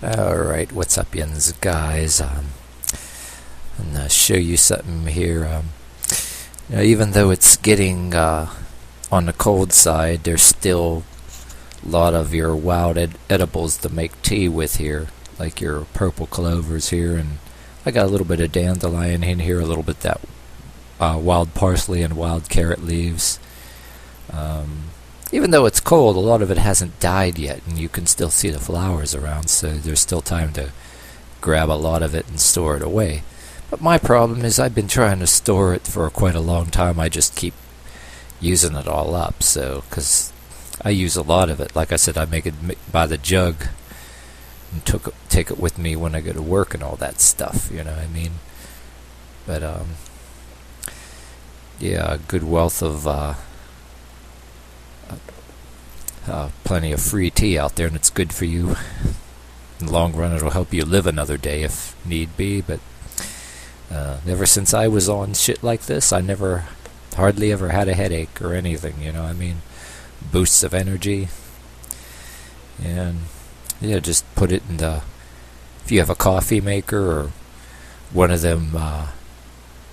Alright, what's up, yins guys? I'm gonna show you something here. Even though it's getting on the cold side, there's still a lot of your wild edibles to make tea with here, like your purple clovers here, and I got a little bit of dandelion in here, a little bit that wild parsley and wild carrot leaves. Even though it's cold, a lot of it hasn't died yet, and you can still see the flowers around, so there's still time to grab a lot of it and store it away. But my problem is I've been trying to store it for quite a long time. I just keep using it all up, so, because I use a lot of it. Like I said, I make it by the jug and take it with me when I go to work and all that stuff, you know what I mean? But, yeah, a good wealth of plenty of free tea out there, and it's good for you. In the long run, it'll help you live another day if need be, but ever since I was on shit like this, I hardly ever had a headache or anything, you know what I mean? Boosts of energy. And, yeah, just put it in if you have a coffee maker or one of them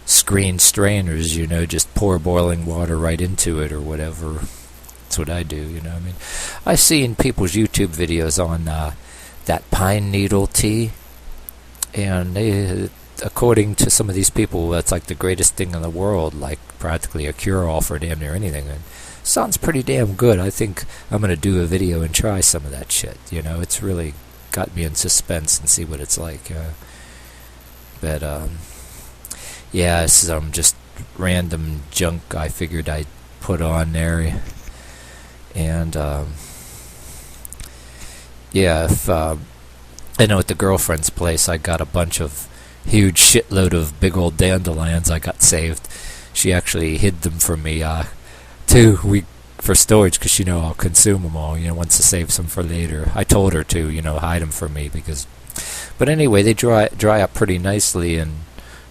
screen strainers, you know, just pour boiling water right into it or whatever. That's what I do, you know what I mean? I've seen people's YouTube videos on that pine needle tea, and they, according to some of these people, that's like the greatest thing in the world, like practically a cure-all for damn near anything. And sounds pretty damn good. I think I'm going to do a video and try some of that shit, you know? It's really got me in suspense and see what it's like. But, yeah, it's some just random junk I figured I'd put on there. And, yeah, if, I know at the girlfriend's place I got a bunch of huge shitload of big old dandelions I got saved. She actually hid them from me, for storage, because, you know, I'll consume them all, you know, once to save some for later. I told her to, you know, hide them from me, because, but anyway, they dry up pretty nicely, and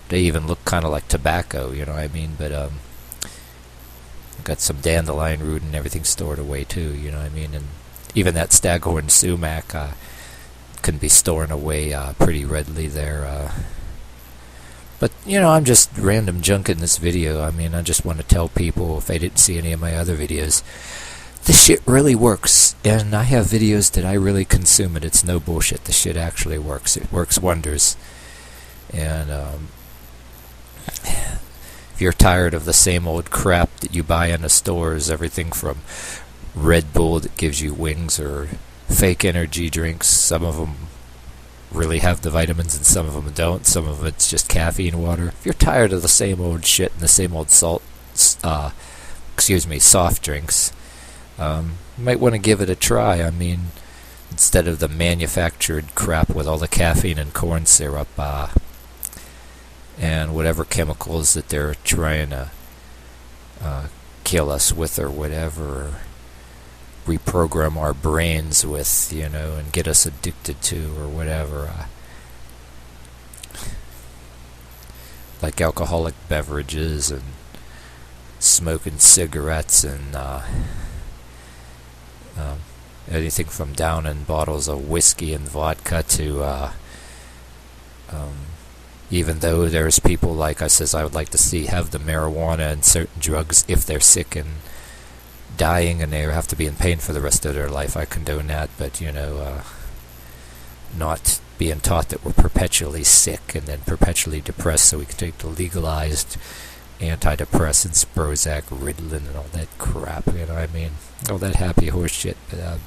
they even look kind of like tobacco, you know what I mean? But, got some dandelion root and everything stored away too, you know what I mean? And even that staghorn sumac can be stored away pretty readily there. But, you know, I'm just random junk in this video. I mean, I just want to tell people, if they didn't see any of my other videos, this shit really works. And I have videos that I really consume it. It's no bullshit. The shit actually works. It works wonders. And, if you're tired of the same old crap that you buy in the stores, everything from Red Bull that gives you wings or fake energy drinks, some of them really have the vitamins and some of them don't. Some of it's just caffeine water. If you're tired of the same old shit and the same old soft drinks, you might want to give it a try. I mean, instead of the manufactured crap with all the caffeine and corn syrup, and whatever chemicals that they're trying to kill us with or whatever, or reprogram our brains with, you know, and get us addicted to or whatever, like alcoholic beverages and smoking cigarettes and anything from downing bottles of whiskey and vodka to even though there's people like I says I would like to have the marijuana and certain drugs if they're sick and dying and they have to be in pain for the rest of their life, I condone that. But, you know, not being taught that we're perpetually sick and then perpetually depressed, so we can take the legalized antidepressants, Prozac, Ritalin, and all that crap, you know what I mean? All that happy horse shit. But,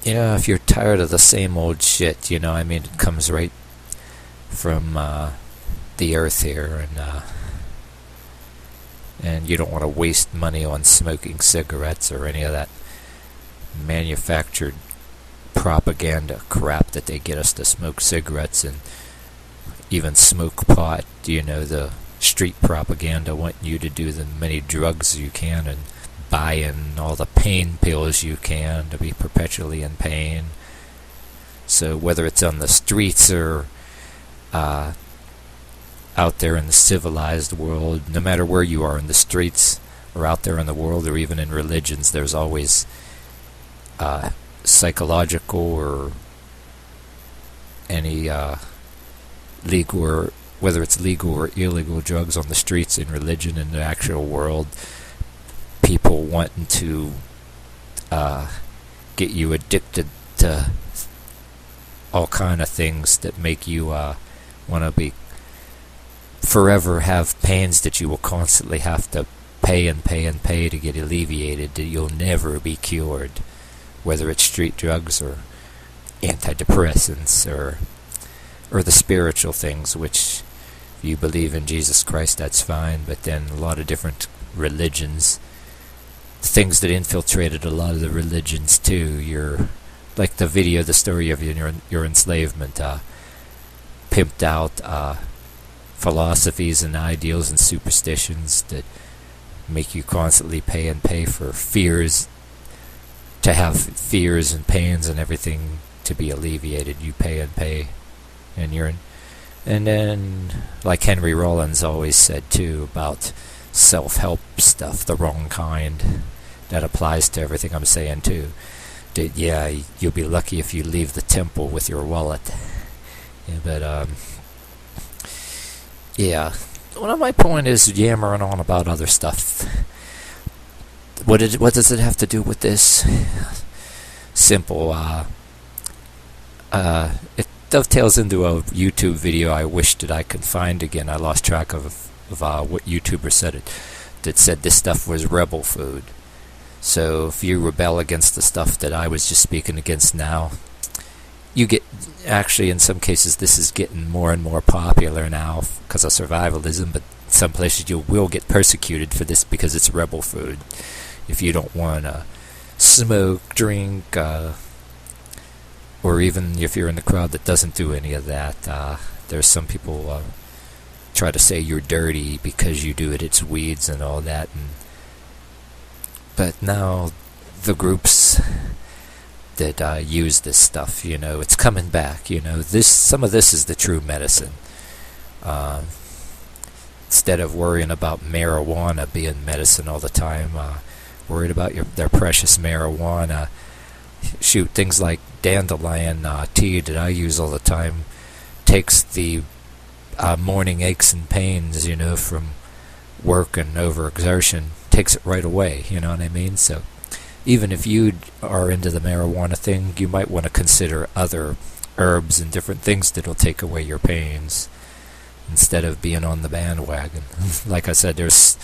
you know, if you're tired of the same old shit, you know, I mean, it comes right from the earth here, and you don't want to waste money on smoking cigarettes or any of that manufactured propaganda crap that they get us to smoke cigarettes and even smoke pot. You know, the street propaganda wanting you to do as many drugs as you can and buy in all the pain pills you can to be perpetually in pain. So whether it's on the streets or out there in the civilized world, no matter where you are in the streets or out there in the world or even in religions, there's always psychological or any legal, or whether it's legal or illegal drugs on the streets, in religion, in the actual world, people wanting to get you addicted to all kind of things that make you want to be forever have pains that you will constantly have to pay and pay and pay to get alleviated, that you'll never be cured, whether it's street drugs or antidepressants or the spiritual things, which if you believe in Jesus Christ, that's fine, but then a lot of different religions, things that infiltrated a lot of the religions too, like the story of your enslavement, pimped out philosophies and ideals and superstitions that make you constantly pay and pay for fears, to have fears and pains and everything to be alleviated. You pay and pay, and then, like Henry Rollins always said too, about self-help stuff, the wrong kind. That applies to everything I'm saying too. That, yeah, you'll be lucky if you leave the temple with your wallet. Yeah, but yeah. Well, my point is yammering on about other stuff. What does it have to do with this? Simple. It dovetails into a YouTube video I wish that I could find again. I lost track of what YouTuber said it. That said this stuff was rebel food. So if you rebel against the stuff that I was just speaking against now, you get, actually in some cases this is getting more and more popular now because of survivalism, but some places you will get persecuted for this because it's rebel food. If you don't want to smoke, drink, or even if you're in the crowd that doesn't do any of that, there's some people try to say you're dirty because you do it, it's weeds and all that. But now the groups that use this stuff, it's coming back. Some of this is the true medicine. Instead of worrying about marijuana being medicine all the time, worried about their precious marijuana. Shoot, things like Dandelion tea that I use all the time takes the morning aches and pains, from work and overexertion, takes it right away, you know what I mean? So even if you are into the marijuana thing, you might want to consider other herbs and different things that'll take away your pains instead of being on the bandwagon. Like I said, there's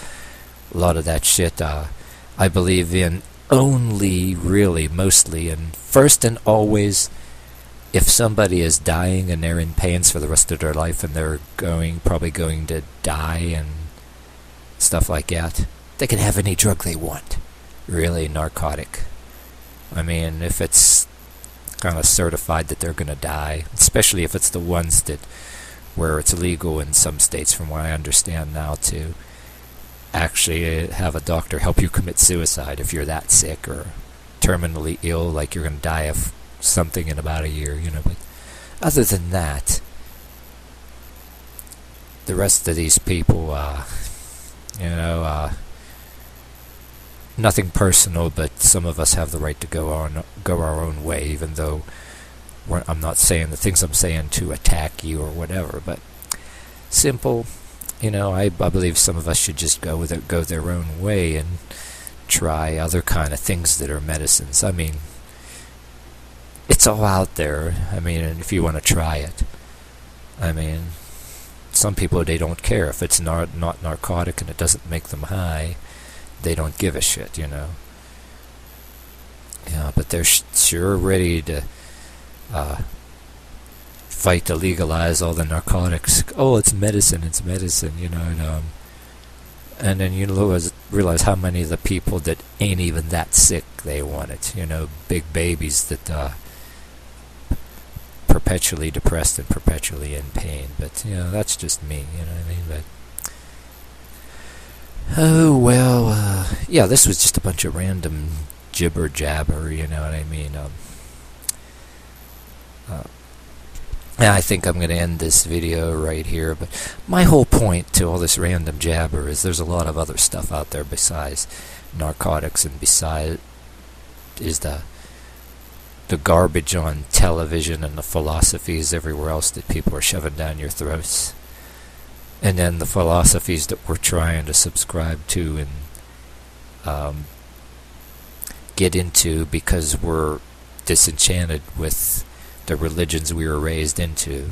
a lot of that shit I believe in only, really, mostly, and first and always, if somebody is dying and they're in pains for the rest of their life and they're probably going to die and stuff like that, they can have any drug they want. Really, narcotic. I mean, if it's kind of certified that they're going to die, especially if it's the ones where it's illegal in some states, from what I understand now, to actually have a doctor help you commit suicide if you're that sick or terminally ill, like you're going to die of something in about a year, But other than that, the rest of these people, nothing personal, but some of us have the right to go our own way, even though I'm not saying the things I'm saying to attack you or whatever, but simple. I believe some of us should just go their own way and try other kind of things that are medicines. I mean, it's all out there. I mean, if you want to try it. I mean, some people, they don't care. If it's not narcotic and it doesn't make them high, they don't give a shit, Yeah, but they're sure ready to fight to legalize all the narcotics. Oh, it's medicine, and then you realize how many of the people that ain't even that sick, they want it, big babies that perpetually depressed and perpetually in pain. But that's just me, you know what I mean? But oh well, yeah, this was just a bunch of random jibber jabber, you know what I mean? I think I'm going to end this video right here, but my whole point to all this random jabber is there's a lot of other stuff out there besides narcotics, and besides is the the garbage on television and the philosophies everywhere else that people are shoving down your throats. And then the philosophies that we're trying to subscribe to and get into because we're disenchanted with the religions we were raised into.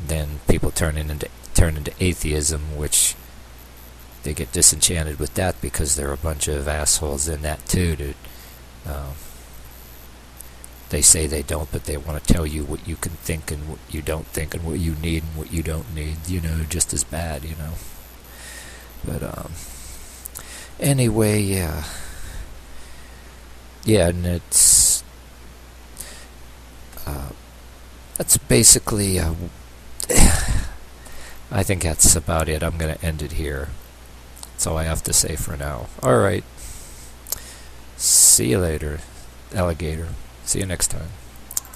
Then people turn into atheism, which they get disenchanted with that because there are a bunch of assholes in that too. They say they don't, but they want to tell you what you can think and what you don't think and what you need and what you don't need, just as bad, But, anyway, yeah. Yeah, and it's, that's basically, I think that's about it. I'm going to end it here. That's all I have to say for now. Alright. See you later, alligator. See you next time.